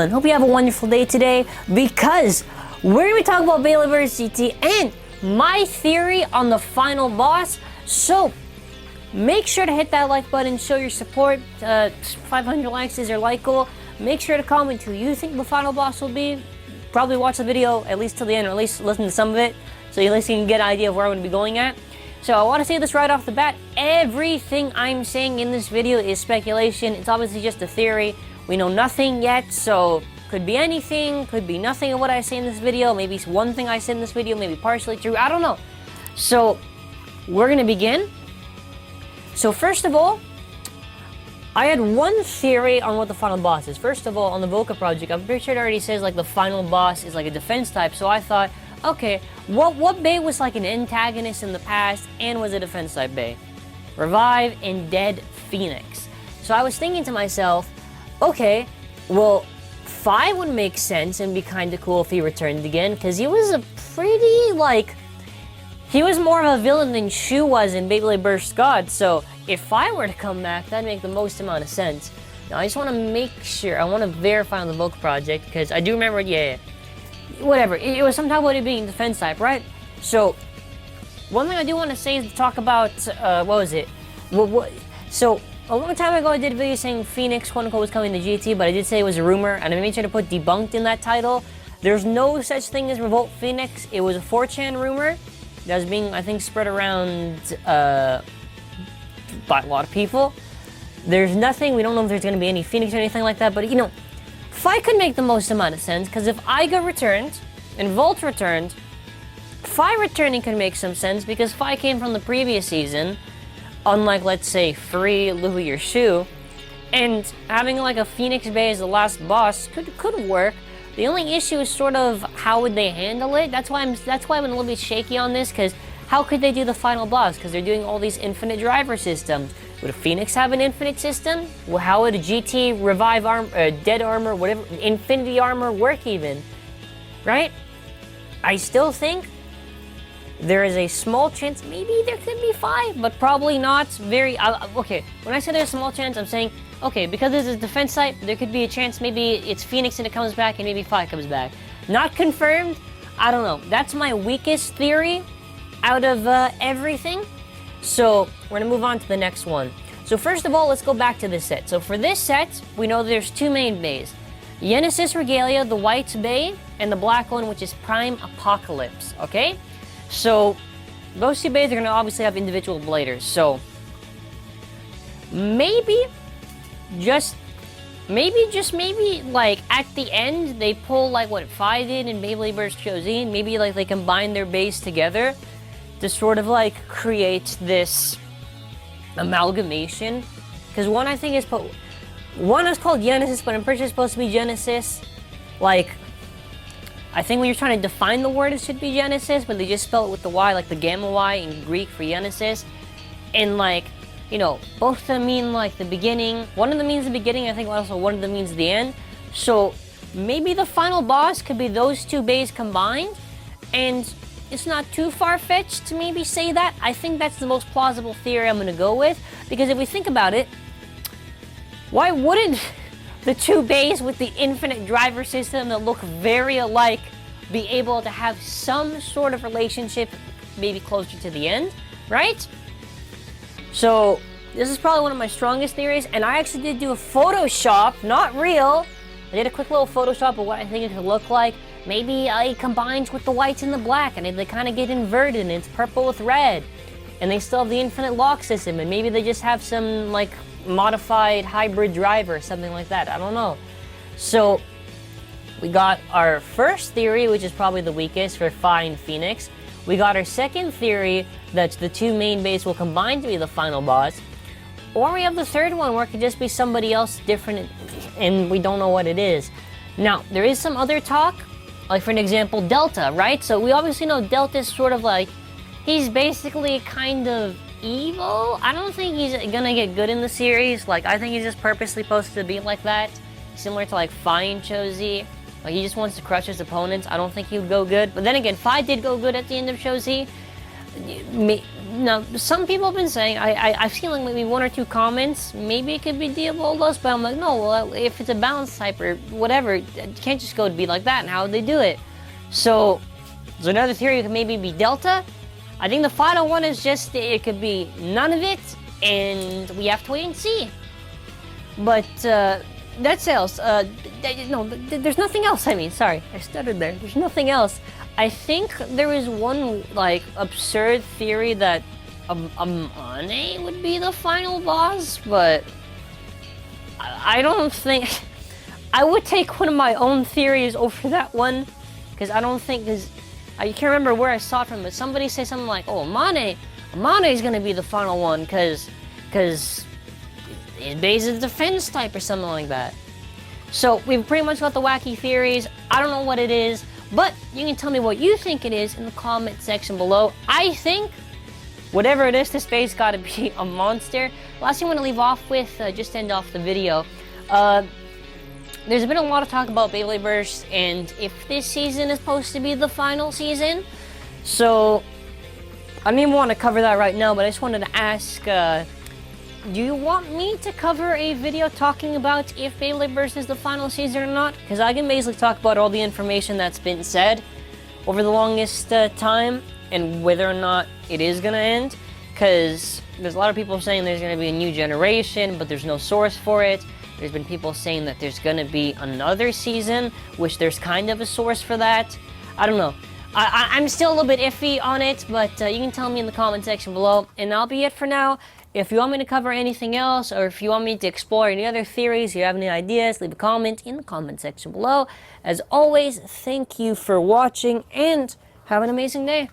everyone, hope you have a wonderful day today because we're going to be talking about Beyblade Burst GT and my theory on the final boss. So make sure to hit that like button, show your support. 500 likes is your like goal. Make sure to comment who you think the final boss will be. Probably watch the video at least till the end, or at least listen to some of it, so at least you can get an idea of where I'm going to be going at. So I want to say this right off the bat, everything I'm saying in this video is speculation. It's obviously just a theory. We know nothing yet, so could be anything, could be nothing of what I say in this video. Maybe it's one thing I said in this video, maybe partially true, I don't know. So we're going to begin. So first of all, I had one theory on what the final boss is. First of all, on the Voca project, I'm pretty sure it already says like the final boss is like a defense type, so I thought, okay, what Bay was like an antagonist in the past and was a defense type Bay? Revive and Dead Phoenix. So I was thinking to myself, okay, well, Phi would make sense and be kind of cool if he returned again, because he was a pretty, like, he was more of a villain than Shu was in Beyblade Burst God, so if Phi were to come back, that'd make the most amount of sense. Now, I just want to make sure, I want to verify on the Voca project, because I do remember, yeah, whatever, it was some type of it being defense type, right? So, one thing I do want to say is to talk about, what was it? So, a long time ago I did a video saying Phoenix, quote-unquote, was coming to GT, but I did say it was a rumor, and I made sure to put debunked in that title. There's no such thing as Revolt Phoenix. It was a 4chan rumor that was being, I think, spread around by a lot of people. There's nothing, we don't know if there's going to be any Phoenix or anything like that, but, you know, Phi could make the most amount of sense, because if Iga returned, and Volt returned, Phi returning could make some sense, because Phi came from the previous season, unlike, let's say, Free, Louis, or Shu, and having like a Phoenix Bay as the last boss could work. The only issue is sort of how would they handle it. That's why I'm a little bit shaky on this, because how could they do the final boss? Because they're doing all these infinite driver systems. Would a Phoenix have an infinite system? Well, how would a GT revive dead armor, whatever, infinity armor work even? Right? I still think there is a small chance, maybe there could be 5, but probably not very, okay, when I say there's a small chance, I'm saying, okay, because this is a defense type, there could be a chance maybe it's Phoenix and it comes back, and maybe 5 comes back. Not confirmed, I don't know. That's my weakest theory out of everything. So, we're gonna move on to the next one. So first of all, let's go back to this set. So for this set, we know there's 2 main bays. Genesis Regalia, the white bay, and the black one, which is Prime Apocalypse, okay? So, those 2 bays are going to obviously have individual bladers, so maybe, like, at the end, they pull, like, what Phi did in Beyblade Burst GT, and maybe, like, they combine their bays together to sort of, like, create this amalgamation, because one, I think, is one is called Genesis, but I'm pretty sure it's supposed to be Genesis, like, I think when you're trying to define the word, it should be Genesis, but they just spell it with the Y, like the gamma Y in Greek for Genesis. And like, you know, both of them mean like the beginning. One of them means the beginning, I think also one of them means the end. So maybe the final boss could be those 2 bays combined, and it's not too far-fetched to maybe say that. I think that's the most plausible theory I'm gonna go with, because if we think about it, why wouldn't the 2 bays with the infinite driver system that look very alike be able to have some sort of relationship, maybe closer to the end, right? So, this is probably one of my strongest theories, and I actually did do a Photoshop, not real. I did a quick little Photoshop of what I think it could look like. Maybe it combines with the whites and the black, and they kind of get inverted, and it's purple with red. And they still have the infinite lock system, and maybe they just have some, like, modified hybrid driver, something like that. I don't know. So we got our first theory, which is probably the weakest, for Phi and Phoenix. We got our second theory that the 2 main bays will combine to be the final boss. Or we have the third one where it could just be somebody else different and we don't know what it is. Now, there is some other talk, like for an example, Delta, right? So we obviously know Delta is sort of like, he's basically kind of evil. I don't think he's gonna get good in the series. Like, I think he's just purposely supposed to be like that, similar to like Phi and Chozi. Like, he just wants to crush his opponents. I don't think he would go good. But then again, Phi did go good at the end of Chozi. now, some people have been saying, I've seen like maybe 1 or 2 comments, maybe it could be Diabolos, but I'm like, no, well, if it's a balance type or whatever, you can't just go to be like that, and how would they do it? So another theory could maybe be Delta. I think the final one is just, it could be none of it, and we have to wait and see. But, that's else. No, there's nothing else, I mean, sorry, I stuttered there. There's nothing else. I think there is one, like, absurd theory that Amane would be the final boss, but I don't think... I would take one of my own theories over that one, because I don't think... Cause I can't remember where I saw it from, but somebody say something like, oh, Amane is gonna be the final one, because it bases a defense type or something like that. So we've pretty much got the wacky theories. I don't know what it is, but you can tell me what you think it is in the comment section below. I think whatever it is, this base gotta be a monster. Last thing I want to leave off with, just to end off the video. There's been a lot of talk about Beyblade Burst and if this season is supposed to be the final season. So I don't even want to cover that right now, but I just wanted to ask, do you want me to cover a video talking about if Beyblade Burst is the final season or not? Because I can basically talk about all the information that's been said over the longest time and whether or not it is going to end. Because there's a lot of people saying there's going to be a new generation, but there's no source for it. There's been people saying that there's going to be another season, which there's kind of a source for that. I don't know. I'm still a little bit iffy on it, but you can tell me in the comment section below. And that'll be it for now. If you want me to cover anything else, or if you want me to explore any other theories, you have any ideas, leave a comment in the comment section below. As always, thank you for watching, and have an amazing day.